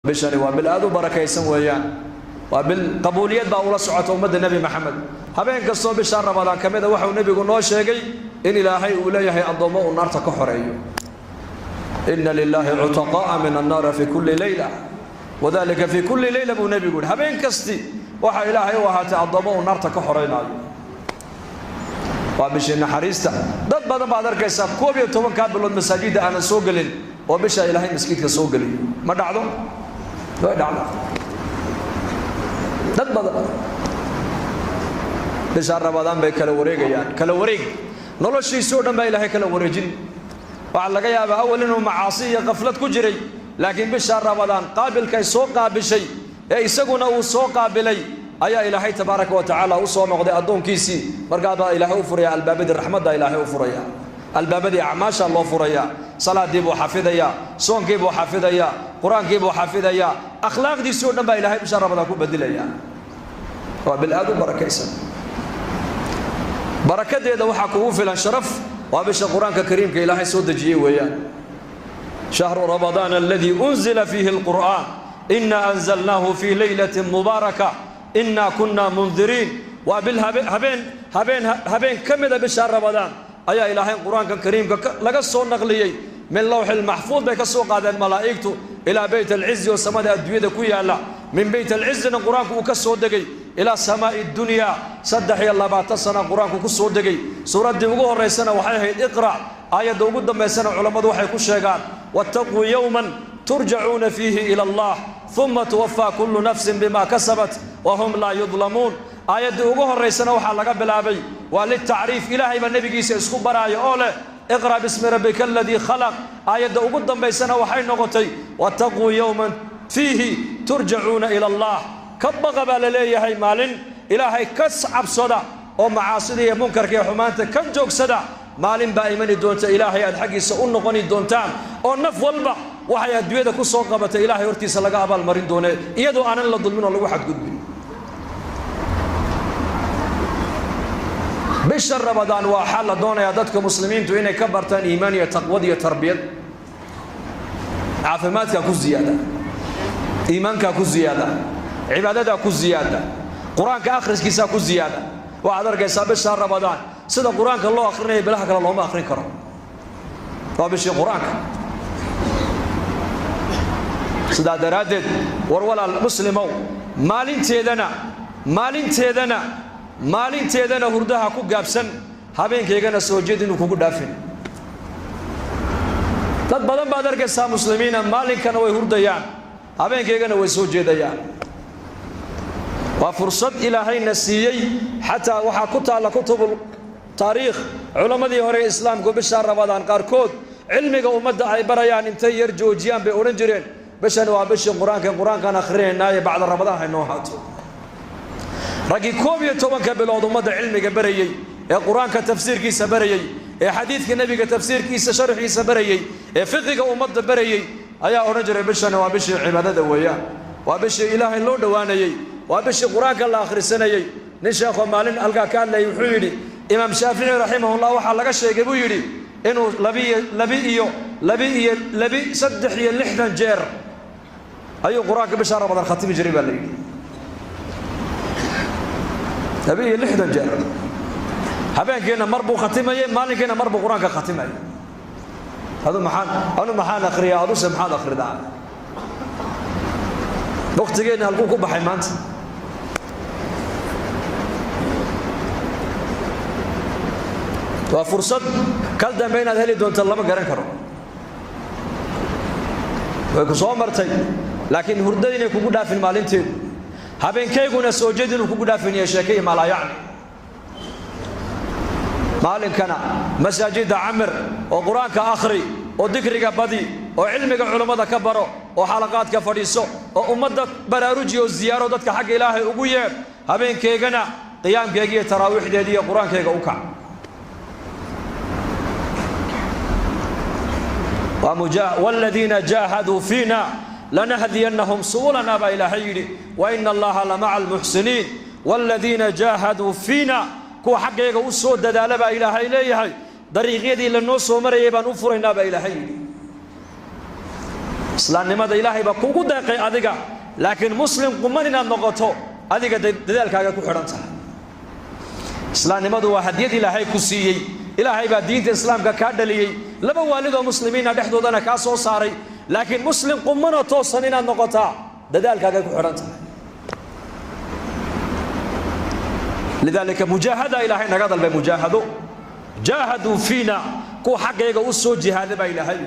بشري وبالآذو بركة يسويان وبالقبوليات بأول سعة أمة النبي محمد هبين قصوا بشهر رمضان كمذا وحو النبي قلنا شيء إن إلهي أوليه الضماء النار تكحري إن لله عتقاء من النار في كل ليلة وذلك في كل ليلة أبو النبي يقول هبين قصتي وحا إلهي وهات الضماء النار تكحرينا وبشي نحريستا ضد بدن بعد الكيساب كوبي وتومن كابلون مساجد أنا سوقلين وبشي إلهي مسكيت سوقلين ما دعدو لا دعدو ضد بدن بشهر رمضان بكلا وريق يعني كلا وريق نلو شيء سودا ما إلهي كلا وريجين وعلى جيا بأول إنه معاصي غفلة كجري لكن بشهر رمضان قابل كي سوق بشيء يسقون أو سوق بلي أيا إلهي تبارك وتعالى وصوم غدا أدون كيسي مرقابا إلهي وفريا الباب الرحمة دا إلهي وفريا الباب دي أعماش الله فريا صلاة دي بو حافظيا صوم كي بو حافظيا قرآن كي بو حافظيا أخلاق دي سودا ما إلهي بشهر رمضان كو بدليا وبالآذو بركة يسن بركة دي وحا كوفلا شرف وبش القرآن الكريم كإلهي سود جي ويان شهر رمضان الذي أنزل فيه القرآن إنا أنزلناه في ليلة مباركة إنا كنا منذرين هبين كمذا بشهر رمضان أي إلهي القرآن الكريم لقصوا النقليي من لوح المحفوظ بكسوا قادة الملائكة إلى بيت العز وسمد الدوية كويا الله من بيت العز القرآن وكسوا دقي إلى سماء الدنيا صدحي الله بعد سنة القرآن كسوا دقي سورة دموع الرئيسنا وحيه اقرأ آية دوجود ما سنة علماء وحي كشجان واتقوا يوما ترجعون فيه إلى الله ثم توفى كل نفس بما كسبت وهم لا يظلمون آية دوجوه الرئيسنا وحلقة بالأبي وللتعريف إلهي بالنبي جيس يسكب براي أوله اقرأ باسم ربك الذي خلق آية دوجود ما سنة وحي نقطي واتقوا يوما فيه ترجعون إلى الله كبغ بالليه هاي مالن إلهي كسعب صدا ومعاصي منكر كي حمانته كنجوك صدا مالن بايمن دونت إلهي الحق سؤون نقني دونتان أو نف والبا وحي الدوية كسر قبة إلهي ورتي سلقة أبال مرين دونه يدو أنا لا ظلمين ولا واحد قدبي بشر رمضان وحال دونه يدتك مسلمين توين كبرتان إيمانية تقوى تربية عافماتك كوز زيادة إيمانك كوز زيادة عبادتك كوز زيادة قرآنك آخر كيسا كوز زيادة وعذر كيسا بشهر رمضان سيدا قرآنك الله آخرين بلاحك الله ما آخرين كرم وبشي قرآنك سيدا درادد ورولا المسلمو مالين تيدنا هردها كو قابسن هابين كيغانا سوجيدين وكو دافين dad badan baad arkaysaa muslimiina maalinkana way hurdayaan habeenkeegana way soo jeedayaan waa fursad ilaahayna siiyay xataa waxa ku taala kutubul taariikh culamadii hore islaamku bisha Ramadaan qaarkood cilmiga ummadda ay barayaan intay yar joojiyaan bay oran jireen bishan waa bisha quraankan akhrinayna bacda Ramadaan hay noo haato ragi 12 bilood ummadda cilmiga barayay ee quraanka tafsiirkiisa barayay ee xadiidka nabiga tafsiirkiisa sharxiisa barayay ee fiqiga ummadda barayay ayaa oran jiray bishan waa bisha cibaadada weeyaan waa bisha ilaahay loo dhawaanayay waa bisha quraanka la akhrisanayay nin sheekh maalin halka ka hadlay wuxuu yiri imaam shaafici rahimahullah waxa laga sheegay buu yiri inuu labi 3 jeer ayuu quraanka bisha Ramadaan khatimi jiray baa la yiri labi 6 jeer habeenkeena marbu khatimaye maalinkeena marbu quraanka khatimaye hadu maxaan akhriyaa adu samxad akhridaa waqtigeena halku ku baxay maanta waa fursad kal dambeyn aad heli doonto lama garan karo way ku soo martay laakiin hurdadina kugu dhaafin maalinteedu habeenkeeguna soo jeedin kugu dhaafin sheekay ma la yaani مالكنا مساجد عمر وقرآنك آخري وذكرك بدي وعلمك علماء كبروا وحلقات كفريسو وأمدك براروجي والزيارة ودك حق إلهي أبويا هبين كيغنا قيام كيغي تراويح دي قرآن كيغا أوكا والذين جاهدوا فينا لنهدينهم سبلنا بإلهي وإن الله لمع المحسنين والذين جاهدوا فينا كو حقيقة وصود دالة با إلهي إليهي طريقية دي لنو سومرية بان أفرنا با إلهي islaamnimada ilaahay baa kugu deeqay adiga laakiin muslim quman inaad noqoto adiga dadaalkaaga ku xidhan tahay islaamnimadu waa hadiyad ilaahay ku siiyey ilaahay baa diinta islaamka ka dhaliyay laba waalid oo muslimiina dhexdoodana ka soo saaray laakiin muslim quman oo toosan inaad noqotaa dadaalkaaga ku xidhan tahay lidaalika mujaahada ilaahay naga dalbay mujaahado jaahaduu fiina kuwa xaggayga u soo jihaada baa ilaahay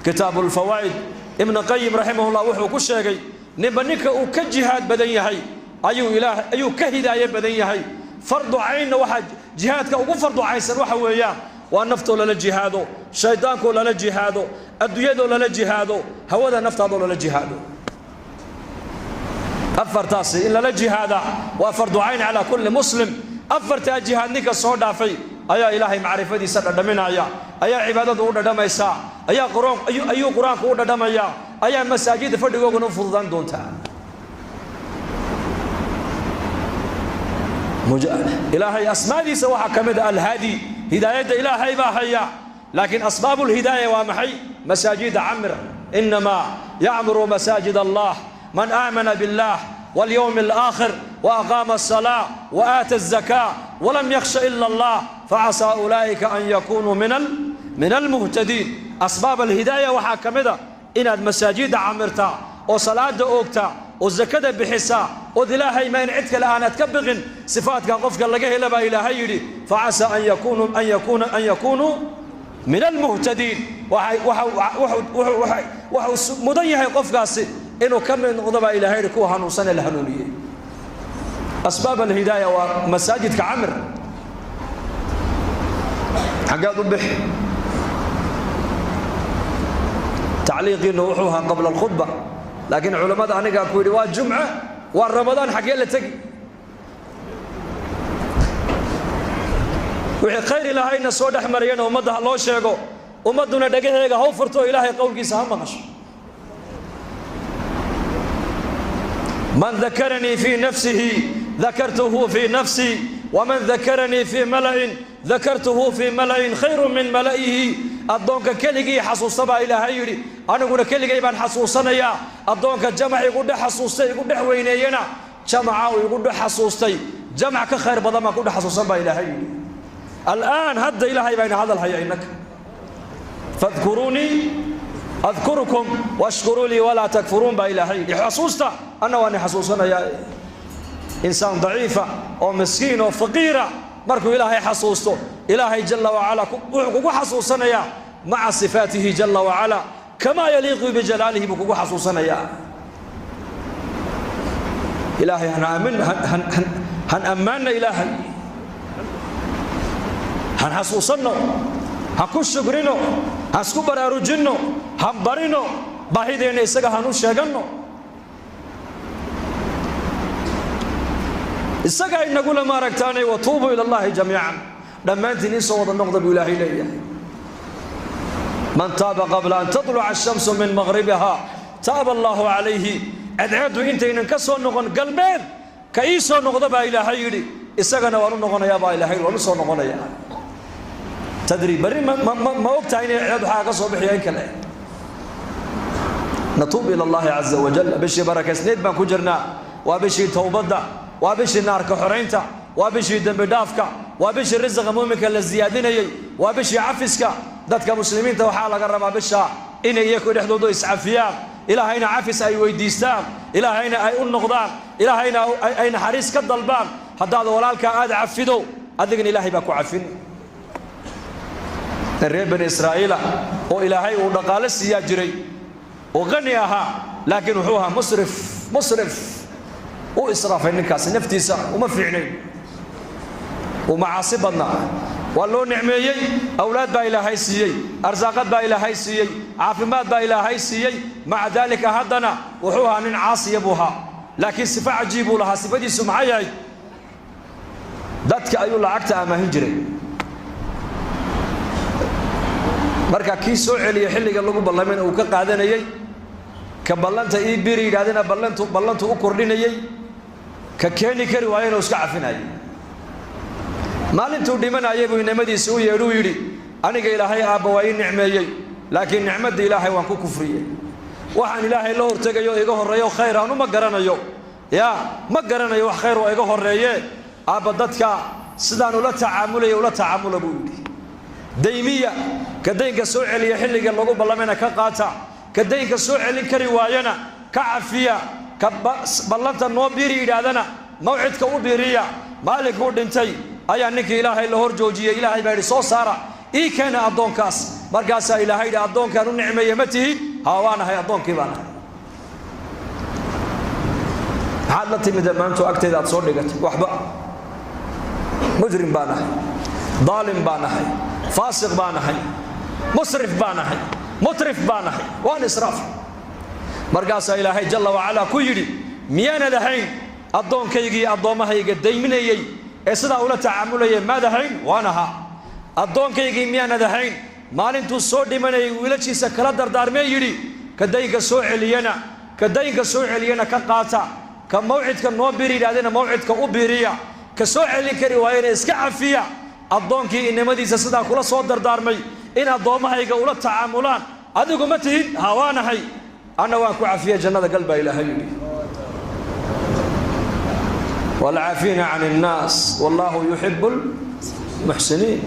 kitaabu lfawaa'id ibn qayim raximahullah wuxuu ku sheegay ninba ninka uu ka jihaad badan yahay ayuu ka hidaaye badan yahay fardu caynna waxaa jihaadka ugu fardu caynsan waxa weeyaan waa naftoo lala jihaado shaydaankoo lala jihaado adduunyadoo lala jihaado hawada naftaadoo lala jihaado afartaasi in lala jihaada waa fardu cayn calaa kulli muslim afartaa jihaad ninka soo dhaafay ayaa ilaahay macrifadiisa dhadhaminaya ayaa cibaadadu u dhadhamaysaa ayuu qur-aanku u dhadhamaya ayaa masaajidda fadhigooguna u fududaan doontaa ilaahay asmaadiisa waxaa ka mid alhaadi hidaayadda ilaahay baa haya laakiin asbaabu lhidaaya waa maxay masaajida camir inamaa yacmuru masaajid allah من آمن بالله واليوم الآخر وأقام الصلاة وآتى الزكاة ولم يخش إلا الله فعسى أولئك أن يكونوا من المهتدين أسباب الهداية وحاكمدا إن المساجد عمرتا وصلاة أوكتا والزكاة بحسا وذلاهي ما ينعدك الآن تكبغن صفاتك قفك لقيه لبا إلهي فعسى أن يكونوا من المهتدين وحو مضيه قفك إنه كم من غضباء إلهي ركوها هنوصنا الهنونية أسباب الهداية ومساجد كعمر حقا ضبح تعليق نوحوها قبل الخطبة لكن علماء عنك أكو رواج جمعة والرمضان حقا لتقي وحي خير إلهي نسود أحمرين ومدها الله شيقو ومدنا دقيقة هو فرطو إلهي قولك سهم مغش من ذكرني في نفسه ذكرته في نفسي ومن ذكرني في ملأ ذكرته في ملأ خير من ملئه أدونك كلجي حسوس با إلهي أنا أقول كلجي بان حسوسنا يا أدونك جمع يقول حسوسي يقول وينينا جمع ويقول حسوسي جمع كخير بدل ما يقول حسوس با إلهي الآن هد إلهي بين هذا الحياة إنك فاذكروني أذكركم واشكروا لي ولا تكفرون بإلهي حسوسته أنا وأنا حسوسنا يا إنسان ضعيفة أو مسكين أو فقيرة مركو إلهي حسوسته إلهي جل وعلا كوكو حسوسنا يا مع صفاته جل وعلا كما يليق بجلاله بكوكو حسوسنا يا إلهي هن أماننا إلهي هن حسوسنا هكو شكرنا هسكو براروجنا هم برينا باهيدين إسقى هنو شجعنا إسقى إن نقول ما ركتاني وتوبوا إلى الله جميعا لما أنت نسوا النقطة بإلهي ليه من تاب قبل أن تطلع الشمس من مغربها تاب الله عليه أدعوا أنت إن كسر نقن قلبين كيسوا نقطة بإلهي ليه إسقى نوار نقن يا بإلهي ونسوا نقن يا تدري بري ما وقت عيني عيد حاجة صبح ينكله نتوب إلى الله عز وجل بشي بركة سنيد ما كجرنا وبشي توبة وبشي نار كحرينتا وبشي دم بدافك وبشي رزق مؤمنك للزيادين وبشي عفسك ذاتك مسلمين توحال قرب بشا إن يكون حدود إسعافيا إلى هنا عفس أي ويديستان إلى هنا أي النقدان إلى هنا أي حريص كالضلبان هذا ولالك عاد عفدو أذقني إلهي باكو عفن الرب بن إسرائيل وإلهي ونقال السياجري وغنيها لكن وحوها مصرف وإسراف النكاس نفتيسا وما في عينين ومعاصبنا والله نعميي أولاد با إلهي سيي أرزاقات با إلهي سيي عافمات با إلهي سيي مع ذلك هدنا وحوها من عاصي أبوها لكن صفة عجيب لها صفة دي سمعي ذاتك أيو لعكت أما هجري marka kii soo celiyo xilliga lagu ballamay oo ka qaadanayay ka ballanta ii biri yiraadina ballantu u kordhinayay ka keeni kari waayeen oo iska cafinayay maalintuu dhimanayay buu nimadiisa u yeedhu yiri aniga ilaahay aabba waa ii nicmeeyay laakiin nicmada ilaahay waan ku kufriyay waxaan ilaahay la hortegayo iga horeeyo khayr aan uma garanayo ya ma garanayo wax khayr oo iga horeeye aaba dadka sidaan ula tacaamula buu yidhi daymiya ka daynka soo celiya xilliga lagu ballamena ka qaata ka daynka soo celin kari waayana ka cafiya ka ballanta noo biiri yidhaahdana mawcidka u biiriya maalinkuu dhintay ayaa ninkii ilaahay la hor joojiyey ilaahay baa yidhi soo saara ii keena addoonkaas markaasaa ilaahay yidhi addoonkaan u nicmeeye ma tihi haa waanahay addoonkii baan ahay maxaad la timid maantu agteeda aad soo dhigatay waxba mujrim baan ahay daalim baan ahay faasiq baan ahay musrif baan ahay mutrif baan ahay waan israaf markaasaa ilaahay jalla wacalaa ku yidhi miyaanad ahayn addoonkaygii addoommahayga dayminayey ee sidaa ula tacaamulayay maad ahayn waan ahaa addoonkaygii miyaanad ahayn maalintuu soo dhimanayay wiilashiisa kala dardaarmee yidhi ka daynka soo celiyana ka qaata ka mawcidka noo biiri yidhahdena mawcidka u biiriya ka soo celin kari waayena iska cafiya addoonkii innimadiisa sidaa kula soo dardaarmay in addoommahayga ula tacaamulaan adigu ma tihid haa waanahay anna waan ku cafiya jannada gal baa ilaahay yidhi والعافين عن الناس والله يحب المحسنين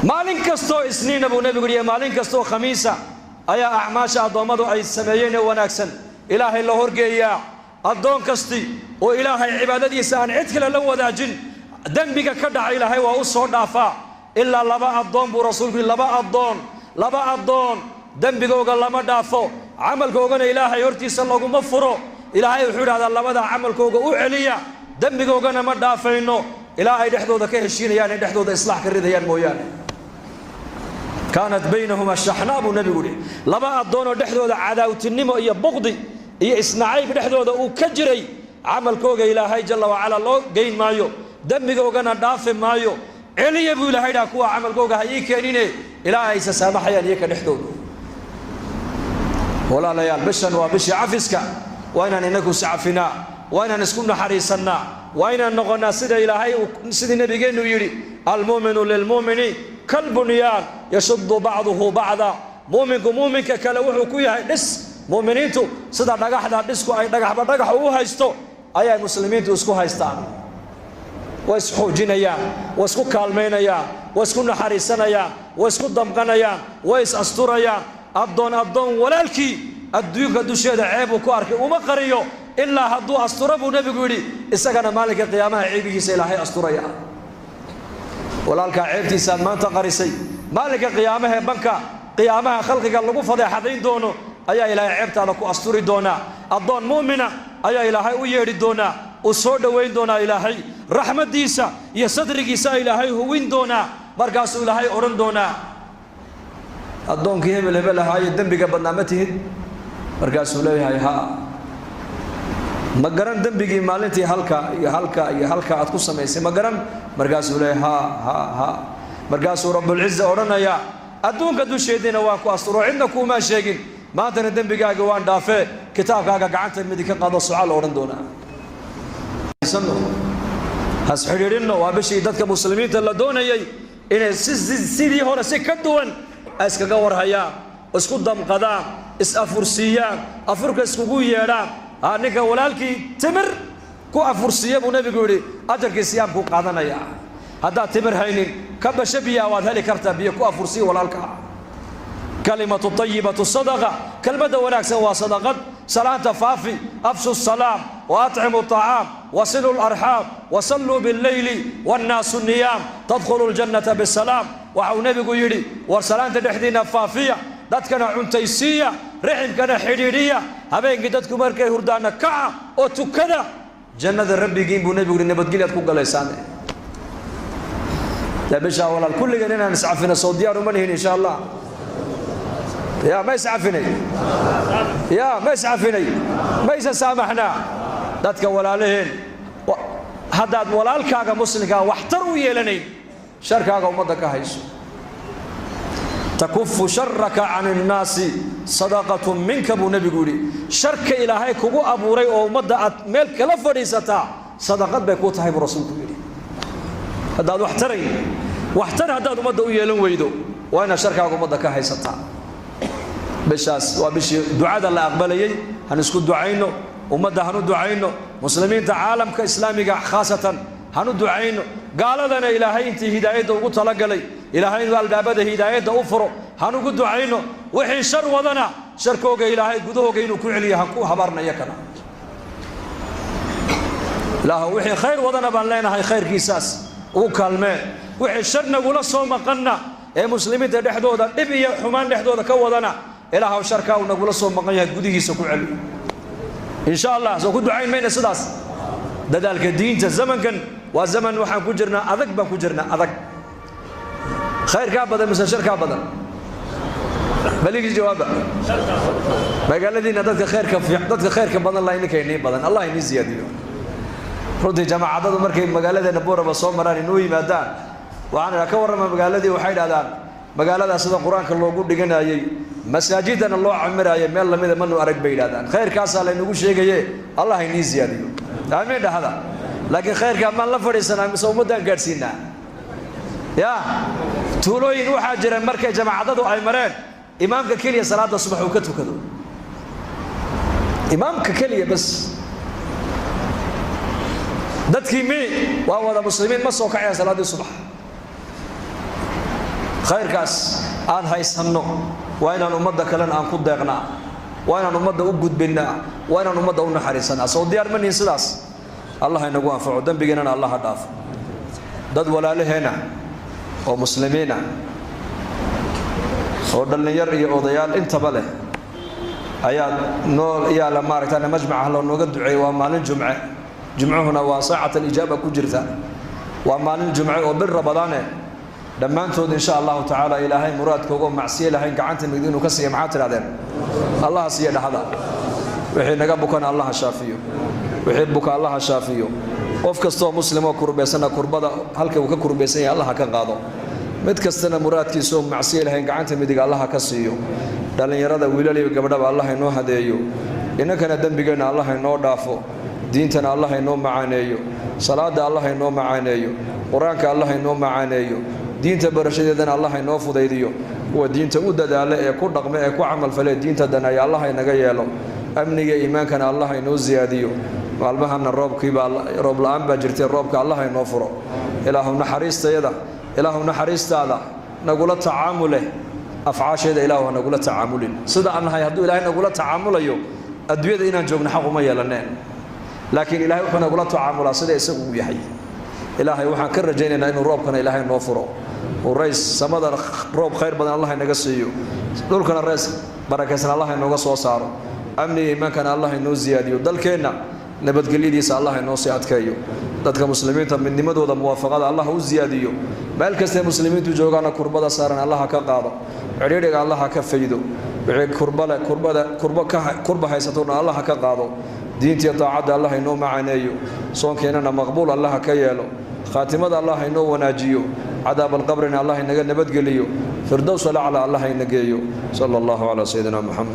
مالين كستو اسنين ابو نبي قريه مالين كستو خميسة ايا اعماش اضومدو اي سميين وناكسن الهي الله هرقيا الضون كستي والهي عبادتي سان عدكلا لو ذاجن دنبك كدع الهي واصو دافا الا لبا الضون برسولك لبا الضون دنبكوغا لما دافو عملكوغنا الهي هرتيس لوغو مفرو ilaahay wuxuu yiraahdaa labada amalkooga u celiya dambigoogana ma dhaafayno ilaahay dhexdooda ka heshiinayaan in dhexdooda islaax ka ridayaan mooyaane kaanat baynahuma shahnaabu nabigu laba adoon oo dhexdooda cadaawtinimo iyo buqdi iyo isnaacayb dhexdooda uu ka jiray amalkooga ilaahay jalla wa ala loo geyn maayo dambigoogana dhaafi maayo celiya buu ilaahay dhaa kuwa amalkooga hay keenine ilaahay saamaxayaan iyaga dhexdooda walaalayaal bishan waa bishi cafiska وأنا نكون سعفنا وأنا نسكن حريصنا وأنا نقولنا سيد إلهي سيد النبي جنو يري المؤمن للمؤمن كالبنيان يشد بعضه بعضا مؤمنك كلوح كويا دس مؤمنين تو سيد دغح دسكو أي دغح هو هايستو أي مسلمين تو اسكو هايستان واسكو جنيا واسكو كالمينيا واسكو حريصنا واسكو دمقنيا واس أستوريا أبدون ولالكي adduunka dusheeda ceeb uu ku arkay uma qariyo ilaa hadduu asturo buu nabigu yidhi isagana maalinka qiyaamaha ceebigiisa ilaahay asturaya walaalkaa ceebtiisaad maanta qarisay maalinka qiyaamaha banka qiyaamaha khalqiga lagu fadeexadayn doono ayaa ilaahay ceebtaada ku asturi doonaa addoon mu'mina ayaa ilaahay u yeedhi doonaa u soo dhowayn doonaa ilaahay raxmadiisa iyo sadrigiisa ilaahay huwin doonaa markaasuu ilaahay odhan doonaa addoonkii hebel ahaaye dembiga badnaa ma tihid markaasuu leeyahay haa ma garan dembigii maalintii halka aad ku samaysay ma garan markaasuu leeyahay haa markaasuu rabbulciza odhanaya adduunka dusheediina waan ku asturo cidna kuuma sheegin maantana dembigaaga waan dhaafee kitaabkaaga gacanta midig ka qaado sucaal odhan doonaa has xidhiidhinno waa bishii dadka muslimiinta la doonayay inay sidii hore si ka duwan iskaga warhayaan isku damqadaan is afursiiyaan afurka iskugu yeedhaan ninka walaalkii timir ku afursiiya buu nabigu yidhi ajarkii siyaamku qaadanaya haddaad timir haynin ka basho biyaa waad heli kartaa biyo ku afursiiya walaalka kalimatu tayyibatu sadaqa kalmada wanaagsan waa sadaqad salaanta faafi afshu salaam wa at'imu ta'am wasilu al-arham wa sallu bil-layli wan-nasu niyam tadkhulu al-jannata bis-salam wa nabigu yidhi war salaanta dhexdiina faafiya dadkana cuntaysiiya riximkana xidhiidhiya habeenkii dadku markay hurdaana kaca oo tukada jannada rabbigiin buu nabigu yidhi nabadgelyaad ku galaysaan bisha walaal kulligan inaan iscafino soo diyaar uma nihin insha allah يا ما يسعفني ما يسامحنا dadka walaalaheen hadaad walaalkaaga muslimka waxtar u yeelanay sharkaaga umada ka hayso takuffu sharraka 'anil naasi sadaqatun minka bu nabigu yiri sharka ilaahay kugu abuuray oo umada aad meel kala fadhiisata sadaqad bay ku tahay rasuulku yiri hadaad waxtar hadaad umada u yeelan weydo waa ina sharkaaga umada ka haysata bishaas waa bishii ducada la aqbalayay han isku ducayno ummadda hanu ducayno muslimiinta caalamka islaamiga khaasatan hanu ducayno gaaladana ilaahay intii hidaayada ugu talagalay ilaahay albaabada hidaayada u furo hanu ugu ducayno wixii shar wadana sharkooga ilaahay gudahooga inuu ku celiyo han ku habarnayo kana ilaahay wixii khayr wadana baan leenahay khayrkiisaas ugu kaalmee wixii shar nagula soo maqanna ee muslimiinta dhexdooda dhib iyo xumaan dhexdooda ka wadana ilaahay sharka uu nagula soo maqan yahay gudihiisa ku celiyo insha Allah soo ku ducayn mayna sidaas dadaalka diinta zamankan waa zaman waxaan ku jirnaa adag baan ku jirnaa adag khayrka badan mise sharka badan baligi jawaaba magaaladiina dadka khayrka badan la inay keenay badan Allah inii ziyadiyo runtii jamaacadadu markay magaaladeena booraba soo maraan inuu yimaadaan waxaan ka warrama magaaladii waxay yiraahdaan magaalada sida quraanka loogu dhiganayay masaajidana loo camiraayo meel lamida manu arag bay yiraahdaan khayrkaas la inagu sheegaye Allah inii ziyadiyo aamin dhahada laakiin khayrka ma la fariisanaa mise ummadan gaarsiinaa ya tuulooyin waxa jira markay jamaacadadu ay mareen imaamka kaliya salaada subax uu ka tukado imaamka kaliya bas dadkii waa wada muslimiin ma soo kacayaan salaadii subax khayrkaas aan haysanno waa inaan ummadda kale aan ku deeqnaa waa inaan ummadda u gudbinaa waa inaan ummadda u naxariisanaa soo diyaar ma nihin sidaas Allah inagu anfaco dambigeena Allah ha dhaafo dad walaalaheena oo muslimiina oo dhalinyar iyo odayaal intaba leh ayaa nool iyo la maaragtay majmaca loo nooga duceeyay waa maalin jumce jumcuhuna waa saacada ijaaba ku jirta waa maalin jumce oo bil rabadaane dhammaantood insha Allah taala ilaahay muraadkooga macsiye lahayn gacanta midinu ka siiyo maxaa tiraadeen Allah siiyo dhaxada wixii naga bukan Allah shaafiyo wixii buka Allah shaafiyo qof kasto muslimo kurbeysana kurbada halka uu ka kurbeeysan yahay Allah ka qaado mid kastana muraadkiisu macsiye lahayn gacanta midiga Allah ka siiyo dhalinyarada wiilal iyo gabdhaba Allah inoo hadeeyo inakana dambigeena Allah inoo dhaafo diintana Allah inoo macaaneeyo salaada Allah inoo macaaneeyo quraanka Allah inoo macaaneeyo diinta barashadeedana Allah inoo fudaydiyo kuwa diinta u dadaala ee ku dhaqmo ee ku amal falay diinta danaya Allah inaga yeelo amniga iimaankana Allah inoo ziyaadiyo maalmahana roob la'aan baa jirtay roobka Allah inoo furo ilaahu naxariistaada nagula tacaamule afcaasheeda ilaahu nagula tacaamulin sida annahay hadduu ilaahay nagula tacaamulayo adduunyada inaan joogno xaq uma yeelaneen laakiin ilaahay wuxuu nagula tacaamulaa sida isagu uu yahay ilaahay waxaan ka rajaynaynaa inuu roobkana ilaahay noo furo oo rays samada roob khayr badan Allah inaga siiyo dhulkana rays barakaysan Allah inooga soo saaro amni iimaankana Allah inoo ziyaadiyo dalkeena nabadgelyadiisa Allah inoo sii adkeeyo dadka muslimiinta midnimadooda muwaafaqada Allah u ziyaadiyo meel kasta muslimiintu joogaana kurbada saaran Allah ka qaado xiriiriga Allah ka faydo wixii kurba haysato Allah ka qaado diinta taacada Allah inoo macaaneeyo soonkeenana maqbuul Allah ka yeelo khaatimada Allah inoo wanaajiyo عذاب القبر الله نبت قليو فردوس الأعلى الله ينقيه صلى الله على سيدنا محمد